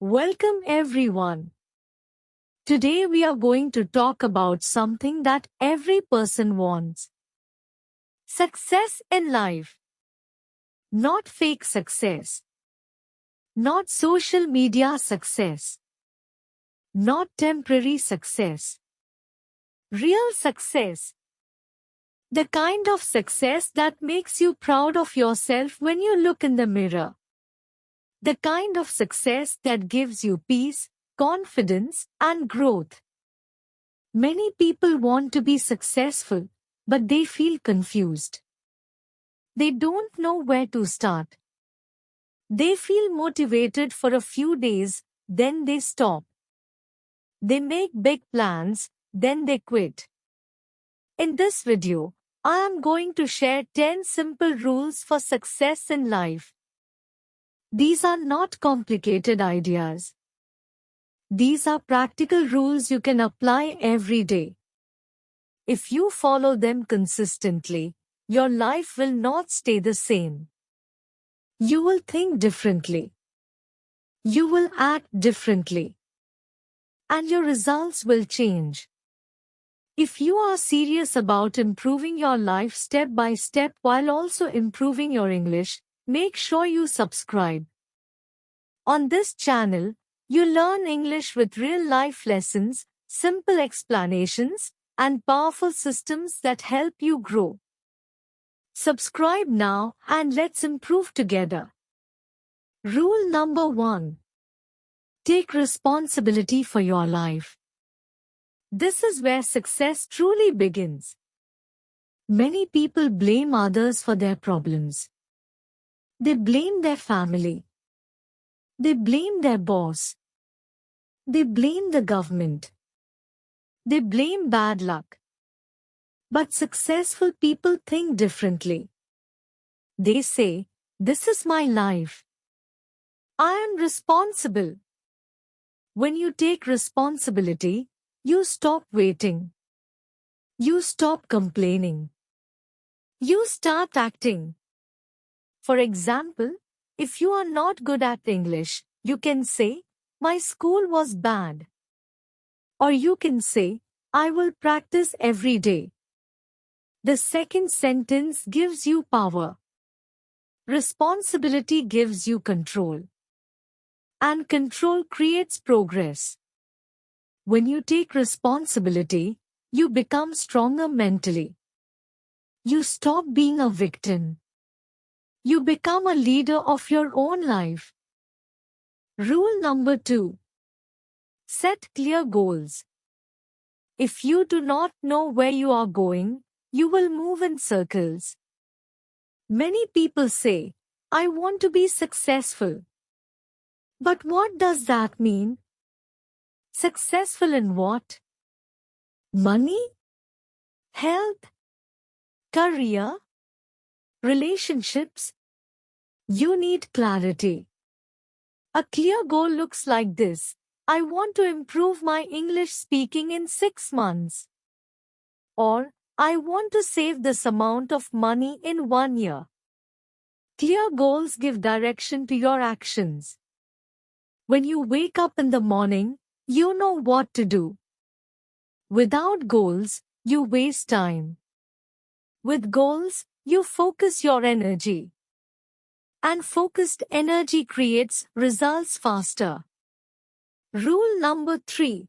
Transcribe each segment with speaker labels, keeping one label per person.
Speaker 1: Welcome everyone. Today we are going to talk about something that every person wants. Success in life. Not fake success. Not social media success. Not temporary success. Real success. The kind of success that makes you proud of yourself when you look in the mirror. The kind of success that gives you peace, confidence, and growth. Many people want to be successful, but they feel confused. They don't know where to start. They feel motivated for a few days, then they stop. They make big plans, then they quit. In this video, I am going to share 10 simple rules for success in life. These are not complicated ideas. These are practical rules you can apply every day. If you follow them consistently, your life will not stay the same. You will think differently. You will act differently. And your results will change. If you are serious about improving your life step by step while also improving your English, make sure you subscribe. On this channel, you learn English with real-life lessons, simple explanations, and powerful systems that help you grow. Subscribe now and let's improve together. Rule number 1. Take responsibility for your life. This is where success truly begins. Many people blame others for their problems. They blame their family. They blame their boss. They blame the government. They blame bad luck. But successful people think differently. They say, "This is my life. I am responsible." When you take responsibility, you stop waiting. You stop complaining. You start acting. For example, if you are not good at English, you can say, "My school was bad." Or you can say, "I will practice every day." The second sentence gives you power. Responsibility gives you control. And control creates progress. When you take responsibility, you become stronger mentally. You stop being a victim. You become a leader of your own life. Rule number 2. Set clear goals. If you do not know where you are going, you will move in circles. Many people say, "I want to be successful." But what does that mean? Successful in what? Money? Health? Career? Relationships? You need clarity. A clear goal looks like this. I want to improve my English speaking in 6 months. Or, I want to save this amount of money in 1 year. Clear goals give direction to your actions. When you wake up in the morning, you know what to do. Without goals, you waste time. With goals, you focus your energy. And focused energy creates results faster. Rule number 3.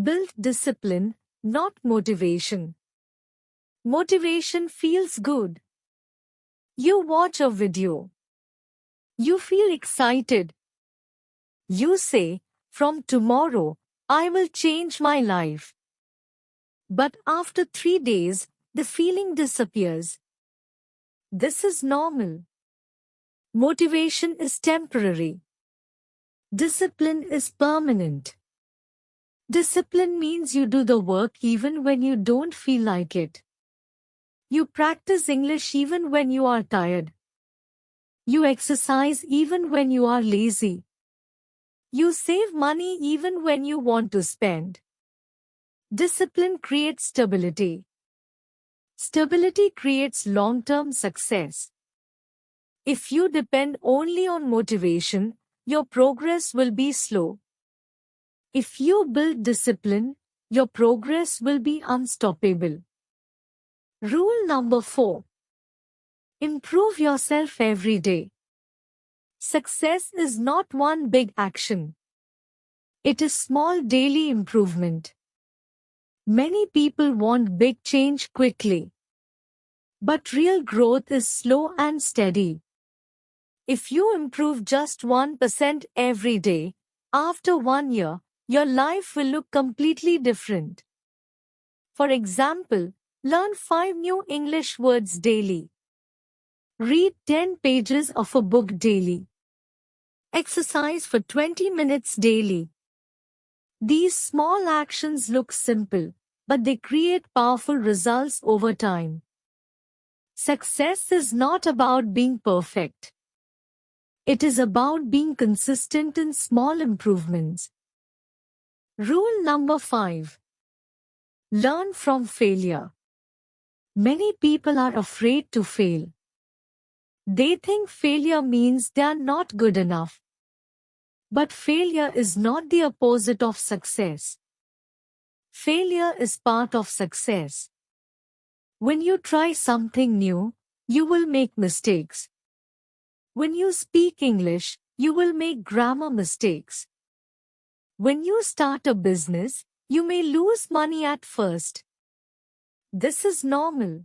Speaker 1: Build discipline, not motivation. Motivation feels good. You watch a video. You feel excited. You say, "From tomorrow, I will change my life." But after 3 days, the feeling disappears. This is normal. Motivation is temporary. Discipline is permanent. Discipline means you do the work even when you don't feel like it. You practice English even when you are tired. You exercise even when you are lazy. You save money even when you want to spend. Discipline creates stability. Stability creates long-term success. If you depend only on motivation, your progress will be slow. If you build discipline, your progress will be unstoppable. Rule number 4. Improve yourself every day. Success is not one big action. It is small daily improvement. Many people want big change quickly. But real growth is slow and steady. If you improve just 1% every day, after 1 year, your life will look completely different. For example, learn 5 new English words daily. Read 10 pages of a book daily. Exercise for 20 minutes daily. These small actions look simple, but they create powerful results over time. Success is not about being perfect. It is about being consistent in small improvements. Rule number 5. Learn from failure. Many people are afraid to fail. They think failure means they are not good enough. But failure is not the opposite of success. Failure is part of success. When you try something new, you will make mistakes. When you speak English, you will make grammar mistakes. When you start a business, you may lose money at first. This is normal.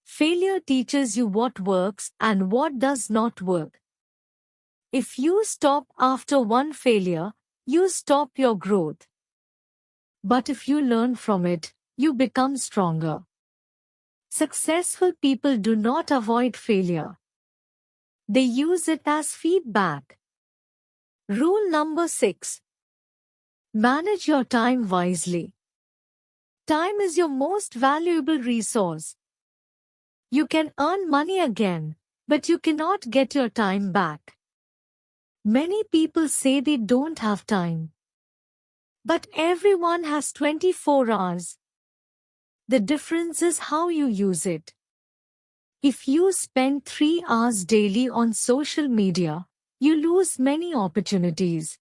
Speaker 1: Failure teaches you what works and what does not work. If you stop after one failure, you stop your growth. But if you learn from it, you become stronger. Successful people do not avoid failure. They use it as feedback. Rule number 6. Manage your time wisely. Time is your most valuable resource. You can earn money again, but you cannot get your time back. Many people say they don't have time. But everyone has 24 hours. The difference is how you use it. If you spend 3 hours daily on social media, you lose many opportunities.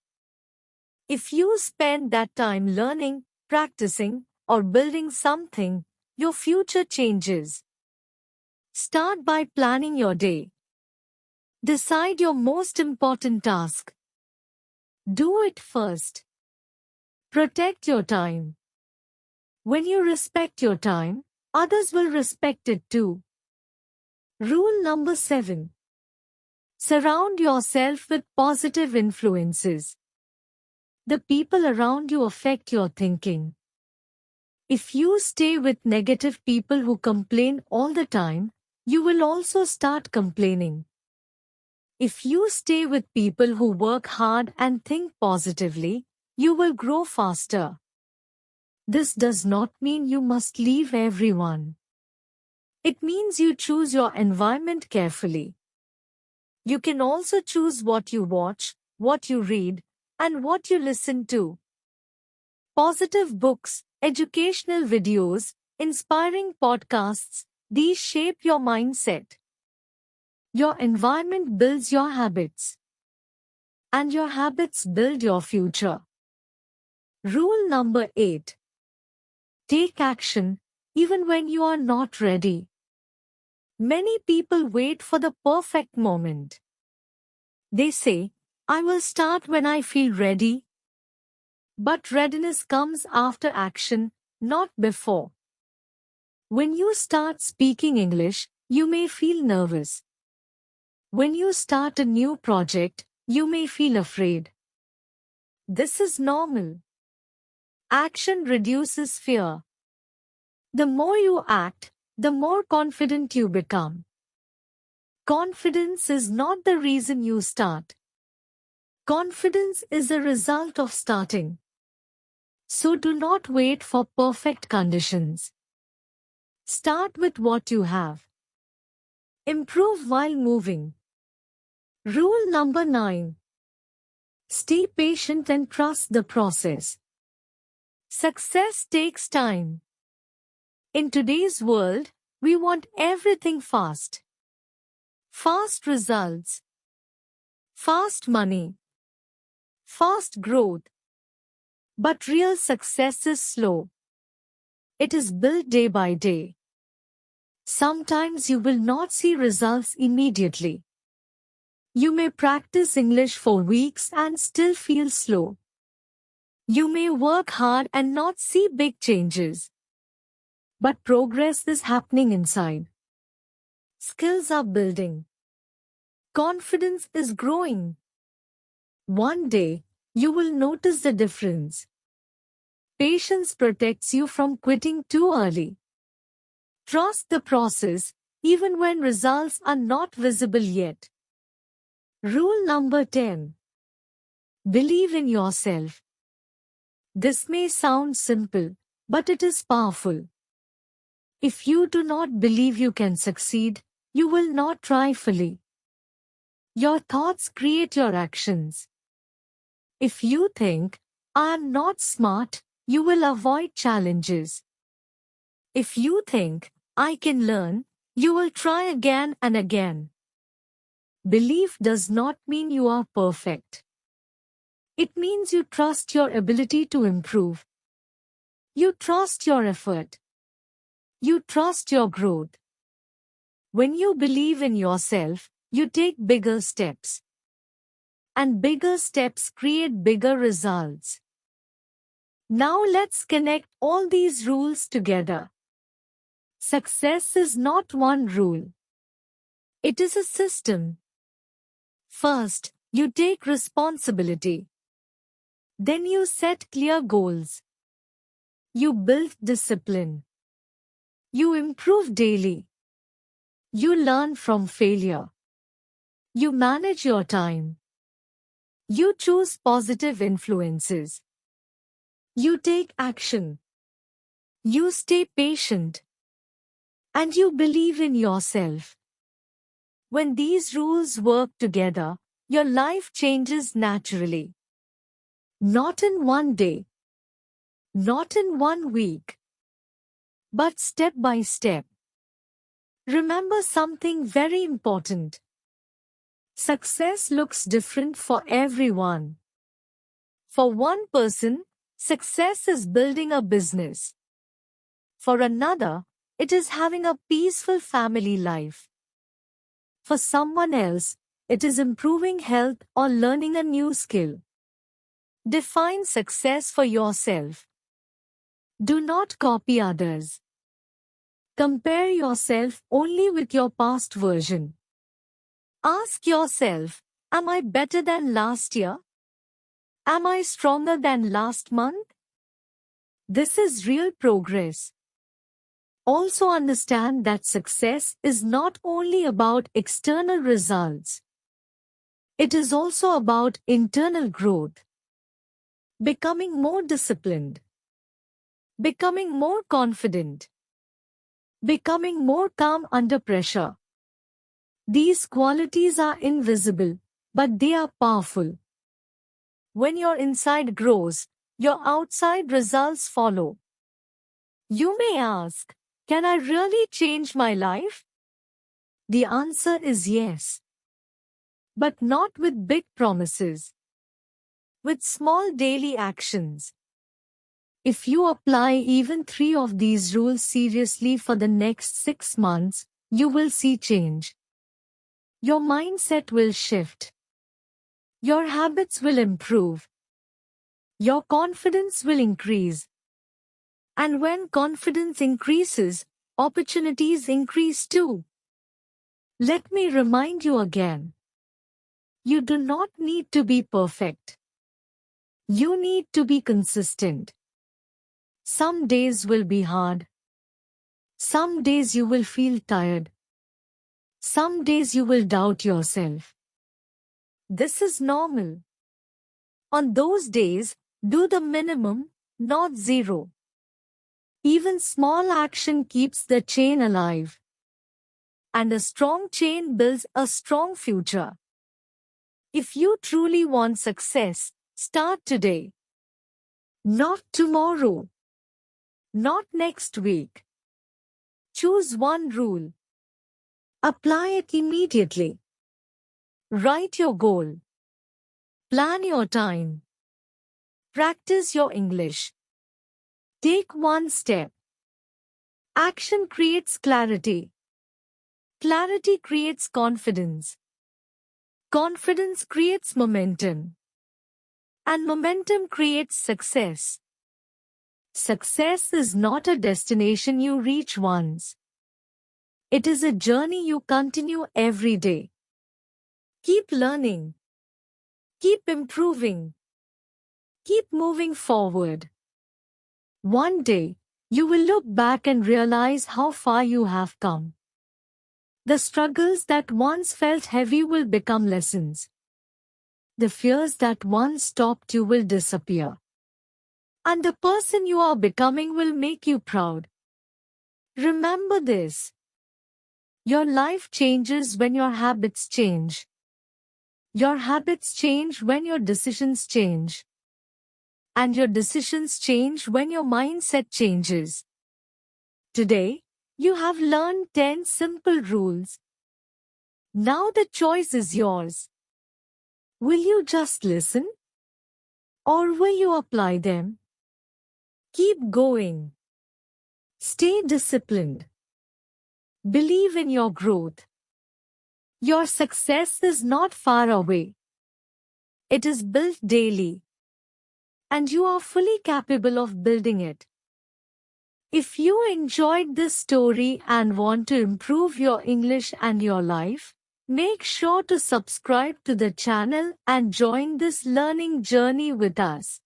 Speaker 1: If you spend that time learning, practicing, or building something, your future changes. Start by planning your day. Decide your most important task. Do it first. Protect your time. When you respect your time, others will respect it too. Rule number 7. Surround yourself with positive influences. The people around you affect your thinking. If you stay with negative people who complain all the time, you will also start complaining. If you stay with people who work hard and think positively, you will grow faster. This does not mean you must leave everyone. It means you choose your environment carefully. You can also choose what you watch, what you read, and what you listen to. Positive books, educational videos, inspiring podcasts, these shape your mindset. Your environment builds your habits. And your habits build your future. Rule number 8. Take action, even when you are not ready. Many people wait for the perfect moment. They say, I will start when I feel ready. But readiness comes after action, not before. When you start speaking English, you may feel nervous. When you start a new project, you may feel afraid. This is normal. Action reduces fear. The more you act, the more confident you become. Confidence is not the reason you start. Confidence is a result of starting. So do not wait for perfect conditions. Start with what you have. Improve while moving. Rule number 9. Stay patient and trust the process. Success takes time. In today's world, we want everything fast. Fast results. fast money, fast growth. But real success is slow. It is built day by day. Sometimes you will not see results immediately. You may practice English for weeks and still feel slow. You may work hard and not see big changes. But progress is happening inside. Skills are building. Confidence is growing. One day, you will notice the difference. Patience protects you from quitting too early. Trust the process, even when results are not visible yet. Rule number 10. Believe in yourself. This may sound simple, but it is powerful. If you do not believe you can succeed, you will not try fully. Your thoughts create your actions. If you think, I am not smart, you will avoid challenges. If you think, I can learn, you will try again and again. Belief does not mean you are perfect. It means you trust your ability to improve. You trust your effort. You trust your growth. When you believe in yourself, you take bigger steps. And bigger steps create bigger results. Now let's connect all these rules together. Success is not one rule. It is a system. First, you take responsibility. Then you set clear goals. You build discipline. You improve daily. You learn from failure. You manage your time. You choose positive influences. You take action. You stay patient. And you believe in yourself. When these rules work together, your life changes naturally. Not in one day. Not in one week. But step by step. Remember something very important. Success looks different for everyone. For one person, success is building a business. For another, it is having a peaceful family life. For someone else, it is improving health or learning a new skill. Define success for yourself. Do not copy others. Compare yourself only with your past version. Ask yourself, am I better than last year? Am I stronger than last month? This is real progress. Also understand that success is not only about external results. It is also about internal growth. Becoming more disciplined. Becoming more confident. Becoming more calm under pressure. These qualities are invisible, but they are powerful. When your inside grows, your outside results follow. You may ask, can I really change my life? The answer is yes. But not with big promises. With small daily actions. If you apply even 3 of these rules seriously for the next 6 months, you will see change. Your mindset will shift. Your habits will improve. Your confidence will increase. And when confidence increases, opportunities increase too. Let me remind you again. You do not need to be perfect. You need to be consistent. Some days will be hard. Some days you will feel tired. Some days you will doubt yourself. This is normal. On those days, do the minimum, not zero. Even small action keeps the chain alive. And a strong chain builds a strong future. If you truly want success, start today. Not tomorrow. Not next week. Choose one rule. Apply it immediately. Write your goal. Plan your time. Practice your English. Take one step. Action creates clarity. Clarity creates confidence. Confidence creates momentum. And momentum creates success. Success is not a destination you reach once. It is a journey you continue every day. Keep learning. Keep improving. Keep moving forward. One day, you will look back and realize how far you have come. The struggles that once felt heavy will become lessons. The fears that once stopped you will disappear. And the person you are becoming will make you proud. Remember this. Your life changes when your habits change. Your habits change when your decisions change. And your decisions change when your mindset changes. Today, you have learned 10 simple rules. Now the choice is yours. Will you just listen? Or will you apply them? Keep going. Stay disciplined. Believe in your growth. Your success is not far away. It is built daily. And you are fully capable of building it. If you enjoyed this story and want to improve your English and your life, make sure to subscribe to the channel and join this learning journey with us.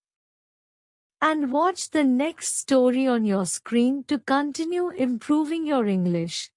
Speaker 1: And watch the next story on your screen to continue improving your English.